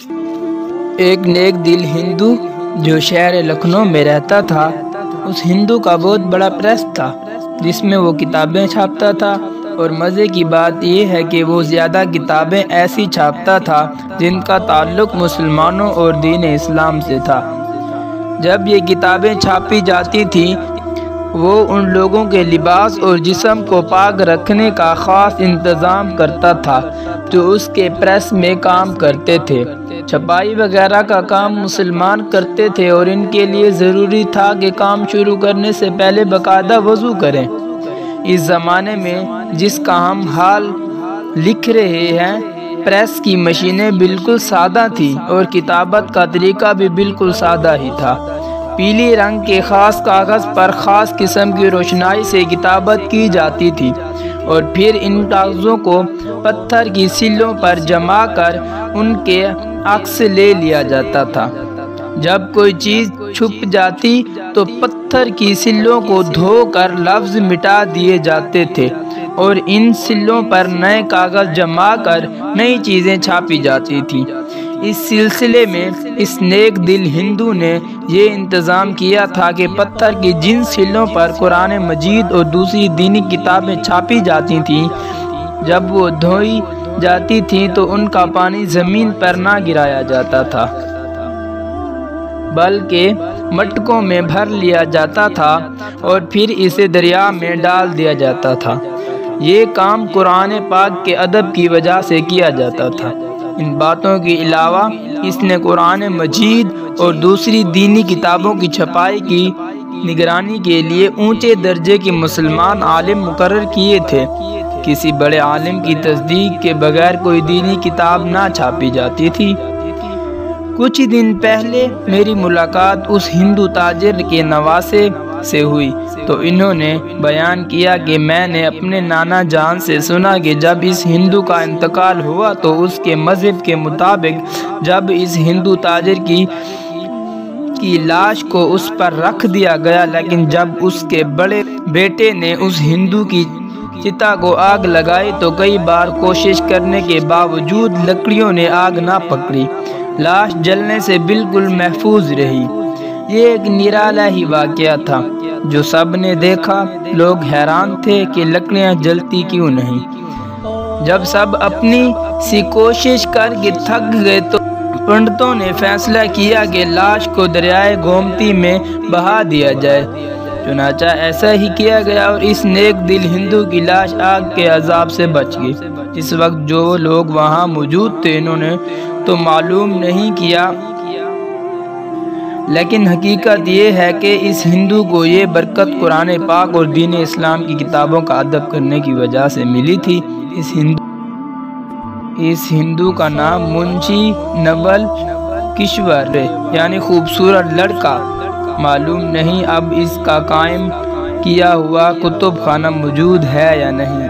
ایک نیک دل ہندو جو شہر لکھنؤ میں رہتا تھا، اس ہندو کا بہت بڑا پریس تھا جس میں وہ کتابیں چھاپتا تھا، اور مزے کی بات یہ ہے کہ وہ زیادہ کتابیں ایسی چھاپتا تھا جن کا تعلق مسلمانوں اور دین اسلام سے تھا۔ جب یہ کتابیں چھاپی جاتی تھیں، وہ ان لوگوں کے لباس اور جسم کو پاک رکھنے کا خاص انتظام کرتا تھا جو اس کے پریس میں کام کرتے تھے۔ چھپائی وغیرہ کا کام مسلمان کرتے تھے اور ان کے لیے ضروری تھا کہ کام شروع کرنے سے پہلے باقاعدہ وضو کریں۔ اس زمانے میں جس کا ہم حال لکھ رہے ہیں، پریس کی مشینیں بالکل سادہ تھیں اور کتابت کا طریقہ بھی بالکل سادہ ہی تھا۔ پیلی رنگ کے خاص کاغذ پر خاص قسم کی روشنائی سے کتابت کی جاتی تھی، اور پھر ان کاغذوں کو پتھر کی سلوں پر جما کر ان کے عکس لے لیا جاتا تھا۔ جب کوئی چیز چھپ جاتی تو پتھر کی سلوں کو دھو کر لفظ مٹا دیے جاتے تھے، اور ان سلوں پر نئے کاغذ جما کر نئی چیزیں چھاپی جاتی تھیں۔ اس سلسلے میں اس نیک دل ہندو نے یہ انتظام کیا تھا کہ پتھر کی جن سلوں پر قرآن مجید اور دوسری دینی کتابیں چھاپی جاتی تھیں، جب وہ دھوئی جاتی تھیں تو ان کا پانی زمین پر نہ گرایا جاتا تھا، بلکہ مٹکوں میں بھر لیا جاتا تھا اور پھر اسے دریا میں ڈال دیا جاتا تھا۔ یہ کام قرآن پاک کے ادب کی وجہ سے کیا جاتا تھا۔ ان باتوں کے علاوہ اس نے قرآن مجید اور دوسری دینی کتابوں کی چھپائی کی نگرانی کے لیے اونچے درجے کے مسلمان عالم مقرر کیے تھے۔ کسی بڑے عالم کی تصدیق کے بغیر کوئی دینی کتاب نہ چھاپی جاتی تھی۔ کچھ دن پہلے میری ملاقات اس ہندو تاجر کے نواسے سے ہوئی تو انہوں نے بیان کیا کہ میں نے اپنے نانا جان سے سنا کہ جب اس ہندو کا انتقال ہوا تو اس کے مذہب کے مطابق جب اس ہندو تاجر کی لاش کو اس پر رکھ دیا گیا، لیکن جب اس کے بڑے بیٹے نے اس ہندو کی چتا کو آگ لگائی تو کئی بار کوشش کرنے کے باوجود لکڑیوں نے آگ نہ پکڑی، لاش جلنے سے بالکل محفوظ رہی۔ یہ ایک نرالا ہی واقعہ تھا جو سب نے دیکھا۔ لوگ حیران تھے کہ لکڑیاں جلتی کیوں نہیں۔ جب سب اپنی سی کوشش کر کے تھک گئے تو پنڈتوں نے فیصلہ کیا کہ لاش کو دریائے گومتی میں بہا دیا جائے۔ چنانچہ ایسا ہی کیا گیا اور اس نیک دل ہندو کی لاش آگ کے عذاب سے بچ گئی۔ اس وقت جو لوگ وہاں موجود تھے انہوں نے تو معلوم نہیں کیا، لیکن حقیقت یہ ہے کہ اس ہندو کو یہ برکت قرآن پاک اور دین اسلام کی کتابوں کا ادب کرنے کی وجہ سے ملی تھی۔ اس ہندو کا نام منشی نول کشور ہے، یعنی خوبصورت لڑکا۔ معلوم نہیں اب اس کا قائم کیا ہوا کتب خانہ موجود ہے یا نہیں۔